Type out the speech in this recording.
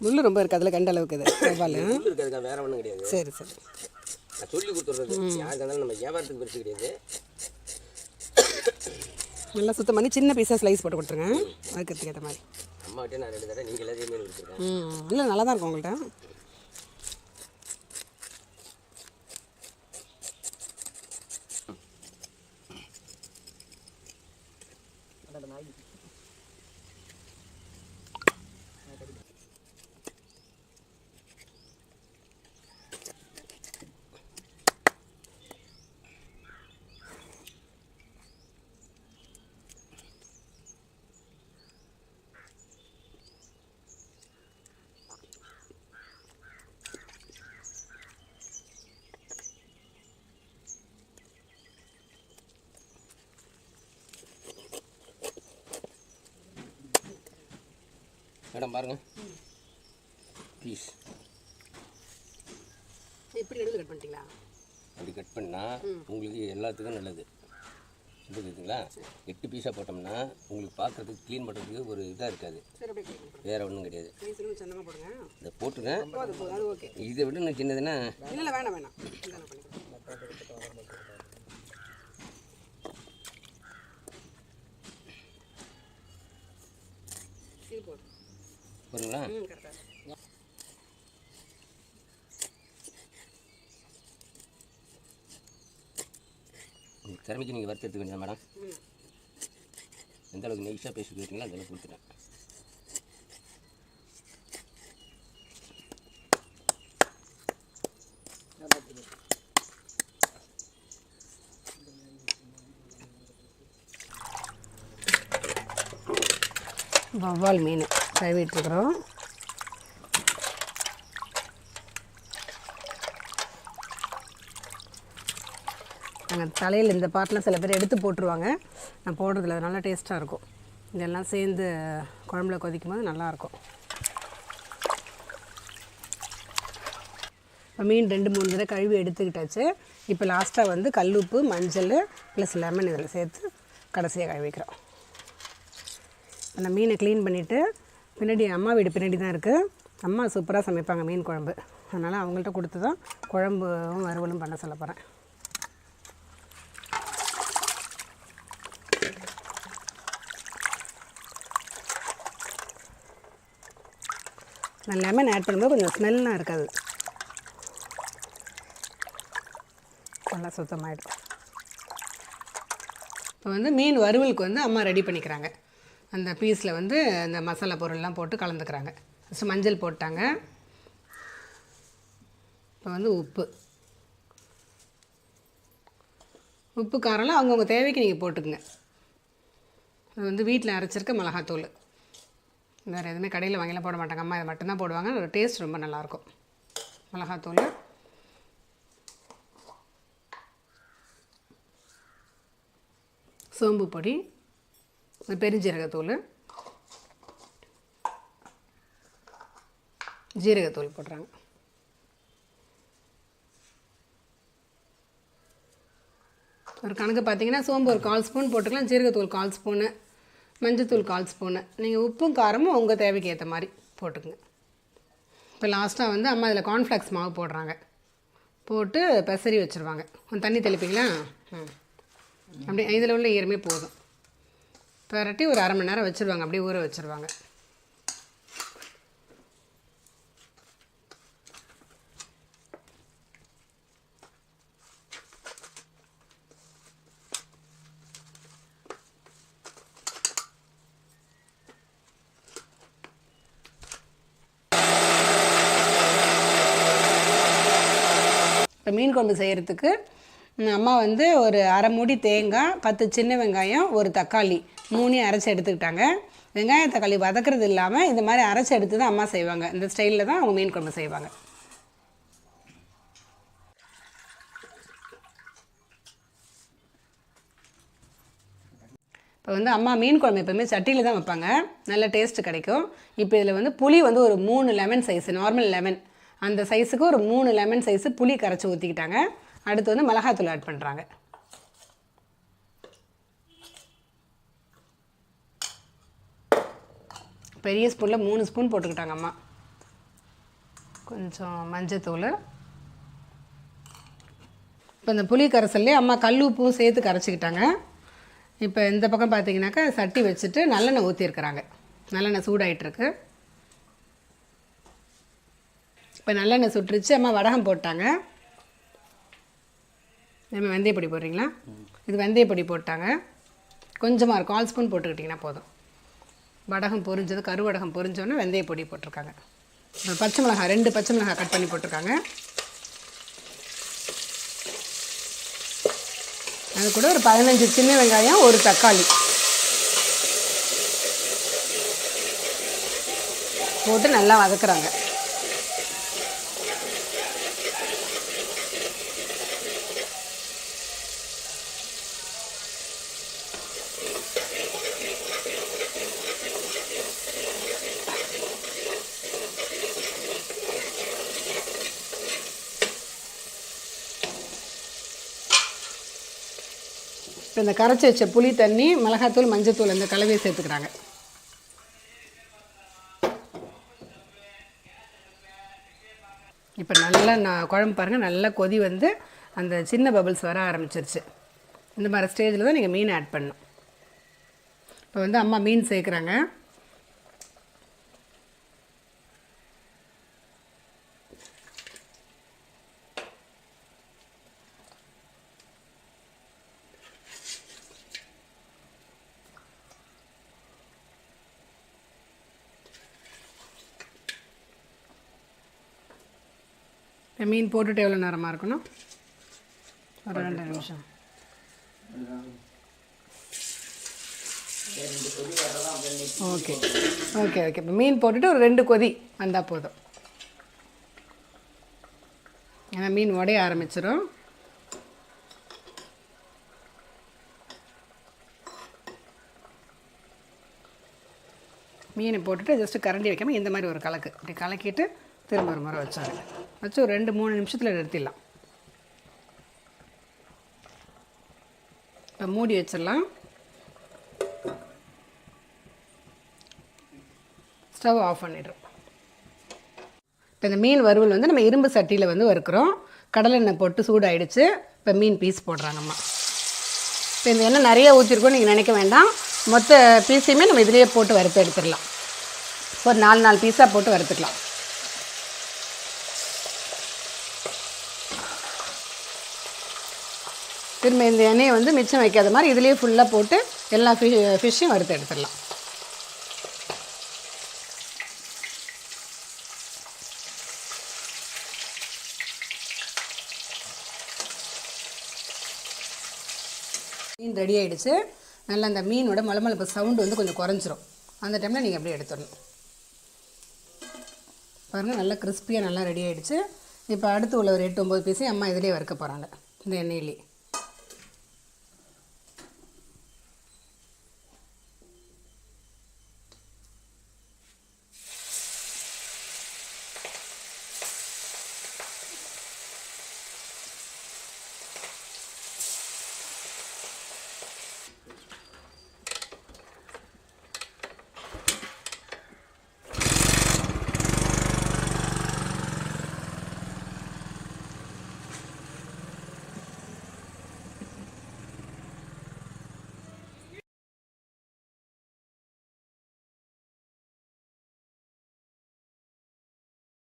முள் ரொம்ப இருக்குது அதில் கண்ட அளவுக்கு இது வவ்வால் இருக்காதுக்கா, வேற ஒன்றும் கிடையாது. சரி சரி. நான் சொல்லி கொடுத்துட்றது யாருக்கு இருந்தாலும் நம்ம வியாபாரத்துக்கு பெருசு கிடையாது. நல்லா சுத்தம் பண்ணி சின்ன பீஸாக ஸ்லைஸ் போட்டு கொடுத்துருங்க அதுக்கு ஏற்ற மாதிரி. அம்மாகிட்டே நான் 2 தடவை நீங்கள் எல்லாத்தையும் மீன் கொடுத்துருக்கேன். இல்லை நல்லா தான் இருக்கும் உங்கள்கிட்ட. மேடம் பாருங்க ப்ளீஸ். எப்படி நடுவில் கட் பண்ணிட்டீங்களா? அப்படி கட் பண்ணால் உங்களுக்கு எல்லாத்துக்கும் நல்லது. புரியுதுங்களா? 8 பீஸாக போட்டோம்னா உங்களுக்கு பார்க்குறதுக்கு க்ளீன் பண்ணுறதுக்கு ஒரு இதாக இருக்காது. வேறு ஒன்றும் கிடையாது. இதை போட்டுங்க. இதை விட நான் சின்னதுன்னா இல்லை வேணாம் வேணாம். போதுங்களா? திறமைக்கு நீங்கள் வறுத்து எடுத்துக்க வேண்டியது மேடம். எந்த அளவுக்கு நெய்ஸாக பேசி கேட்டீங்களோ அந்த அளவுக்கு கொடுத்துட்டேன். வவ்வால் மீன் கழுவிட்டுருக்குறோம். நாங்கள் தலையில் இந்த பார்ட்லாம் சில பேர் எடுத்து போட்டுருவாங்க. நான் போடுறதில்ல, அது நல்லா டேஸ்ட்டாக இருக்கும். இதெல்லாம் சேர்ந்து குழம்புல கொதிக்கும் போது நல்லாயிருக்கும். இப்போ மீன் 2-3 தடவை கழுவி எடுத்துக்கிட்டாச்சு. இப்போ லாஸ்ட்டாக வந்து கல்லுப்பு, மஞ்சள் ப்ளஸ் லெமன் இதில் சேர்த்து கடைசியாக கழுவிக்கிறோம். அந்த மீனை க்ளீன் பண்ணிவிட்டு பின்னாடி அம்மா வீடு பின்னாடி தான் இருக்குது. அம்மா சூப்பராக சமைப்பாங்க மீன் குழம்பு. அதனால் அவங்கள்ட்ட கொடுத்து தான் குழம்பும் வறுவலும் பண்ண சொல்ல போகிறேன். நான் லெமன் ஆட் பண்ணும்போது கொஞ்சம் ஸ்மெல்லாம் இருக்காது, நல்லா சுத்தமாகிடும். இப்போ வந்து மீன் வறுவலுக்கு வந்து அம்மா ரெடி பண்ணிக்கிறாங்க. அந்த பீஸில் வந்து அந்த மசாலா பொருள்லாம் போட்டு கலந்துக்கிறாங்க. ஃபஸ்ட்டு மஞ்சள் போட்டாங்க. இப்போ வந்து உப்பு காரம்லாம் அவங்கவுங்க தேவைக்கு நீங்கள் போட்டுக்குங்க. அது வந்து வீட்டில் அரைச்சிருக்க மிளகாத்தூள், வேறு எதுவுமே கடையில் வாங்கிலாம் போட மாட்டாங்க. அம்மா இதை மட்டும்தான் போடுவாங்க. ஒரு டேஸ்ட் ரொம்ப நல்லாயிருக்கும். மிளகாத்தூள், சோம்பு பொடி, பெருஞ்சீரகத்தூள், ஜீரகத்தூள் போடுறாங்க. ஒரு கணக்கு பார்த்தீங்கன்னா சோம்பு ஒரு 1/4 ஸ்பூன் போட்டுக்கலாம், ஜீரகத்தூள் 1/4 ஸ்பூனு, மஞ்சத்தூள் 1/4 ஸ்பூனு. நீங்கள் உப்பும் காரமும் உங்கள் தேவைக்கு ஏற்ற மாதிரி போட்டுக்குங்க. இப்போ லாஸ்ட்டாக வந்து அம்மா இதில் கார்ன்ஃப்ளெக்ஸ் மாவு போடுறாங்க. போட்டு பெசரி வச்சுருவாங்க. கொஞ்சம் தண்ணி தெளிப்பிங்களா? அப்படியே இதில் உள்ள ஈரமே போதும். பெரட்டி ஒரு 1/2 மணி நேரம் வச்சுருவாங்க. அப்படியே ஊற வச்சுருவாங்க. இப்போ மீன் குழம்பு செய்கிறதுக்கு அம்மா வந்து ஒரு 1/2 மூடி தேங்காய், 10 சின்ன வெங்காயம், ஒரு தக்காளி 3 அரைச்சி எடுத்துக்கிட்டாங்க. வெங்காயம் தக்காளி வதக்கிறது இல்லாமல் இந்த மாதிரி அரைச்சி எடுத்து தான் அம்மா செய்வாங்க. இந்த ஸ்டைலில் தான் அவங்க மீன் குழம்பு செய்வாங்க. இப்போ வந்து அம்மா மீன் குழம்பு எப்போவுமே சட்டியில் தான் வைப்பாங்க, நல்ல டேஸ்ட்டு கிடைக்கும். இப்போ இதில் வந்து புளி வந்து ஒரு 3 லெமன் சைஸு, நார்மல் லெமன் அந்த சைஸுக்கு ஒரு 3 லெமன் சைஸு புளி கரைச்சி ஊற்றிக்கிட்டாங்க. அடுத்து வந்து மிளகாத்தூள் ஆட் பண்ணுறாங்க. பெரிய ஸ்பூனில் 3 ஸ்பூன் போட்டுக்கிட்டாங்க அம்மா. கொஞ்சம் மஞ்சத்தூள். இப்போ இந்த புளி கரைசல்லே அம்மா கல் உப்பும் சேர்த்து கரைச்சிக்கிட்டாங்க. இப்போ இந்த பக்கம் பார்த்தீங்கன்னாக்கா சட்டி வச்சுட்டு நல்லெண்ணெய் ஊற்றிருக்கிறாங்க. நல்லெண்ணெய் சூடாயிட்டிருக்கு. இப்போ நல்லெண்ணெய் சுட்டுருச்சு. அம்மா வடகம் போட்டாங்க. நம்ம வெந்தயப்பொடி போடுறீங்களா? இது வெந்தயப்பொடி போட்டாங்க. கொஞ்சமாக இருக்கும், 1/4 ஸ்பூன் போட்டுக்கிட்டிங்கன்னா போதும். வடகம் பொரிஞ்சது, கருவடகம் பொரிஞ்சோன்னே வெந்தயப்பொடி போட்டிருக்காங்க. பச்சை மிளகாய் 2 பச்சை மிளகாய் கட் பண்ணி போட்டிருக்காங்க. அது கூட ஒரு 15 சின்ன வெங்காயம், ஒரு தக்காளி போட்டு நல்லா வதக்குறாங்க. இப்போ இந்த கரைச்சி வச்ச புளி தண்ணி, மிளகாத்தூள், மஞ்சத்தூள் இந்த கலவையை சேர்த்துக்கிறாங்க. இப்போ நல்லா குழம்பு பாருங்கள், நல்லா கொதி வந்து அந்த சின்ன பபிள்ஸ் வர ஆரம்பிச்சிருச்சு. இந்த மாதிரி ஸ்டேஜில் தான் நீங்கள் மீன் ஆட் பண்ணணும். இப்போ வந்து அம்மா மீன் சேர்க்குறாங்க. மீன் போட்டுட்டு எவ்வளோ நேரமாக இருக்கணும்? ஒரு 2 நிமிஷம். Okay okay okay. இப்போ மீன் போட்டுட்டு ஒரு 2 கொதி வந்தால் போதும். ஏன்னா மீன் உடைய ஆரம்பிச்சிடும். மீனை போட்டுட்டு ஜஸ்ட்டு கரண்டி வைக்காமல் இந்த மாதிரி ஒரு கலக்கு இப்படி கலக்கிட்டு திரும்ப ஒரு முறை வச்சாங்க. வச்சு ஒரு 2-3 நிமிஷத்தில் நிறுத்திடலாம். இப்போ மூடி வச்சிடலாம். ஸ்டவ் ஆஃப் பண்ணிடுறோம். இப்போ இந்த மீன் வறுவல் வந்து நம்ம இரும்பு சட்டியில் வந்து வறுக்கிறோம். கடலெண்ணெய் போட்டு சூடாயிடுச்சு. இப்போ மீன் பீஸ் போடுறாங்கம்மா. இப்போ இந்த எண்ணெய் நிறைய ஊற்றிருக்கோம் நீங்கள் நினைக்க வேண்டாம். மொத்த பீஸையுமே நம்ம இதிலேயே போட்டு வறுத்து எடுத்துடலாம். ஒரு 4 பீஸாக போட்டு வறுத்துக்கலாம். திரும்ப இந்த எண்ணெயை வந்து மிச்சம் வைக்காத மாதிரி இதிலேயே ஃபுல்லாக போட்டு எல்லா ஃபிஷ்ஷையும் வறுத்து எடுத்துடலாம். மீன் ரெடி ஆகிடுச்சு. நல்லா அந்த மீனோட மலமளப்பு சவுண்டு வந்து கொஞ்சம் குறைஞ்சிரும். அந்த டைமில் நீங்கள் அப்படியே எடுத்துடணும். பாருங்கள், நல்லா கிறிஸ்பியாக நல்லா ரெடி ஆகிடுச்சு. இப்போ அடுத்து உள்ள ஒரு 8-9 பீஸையும் அம்மா இதிலே வறுக்க போகிறாங்க இந்த எண்ணெயிலே.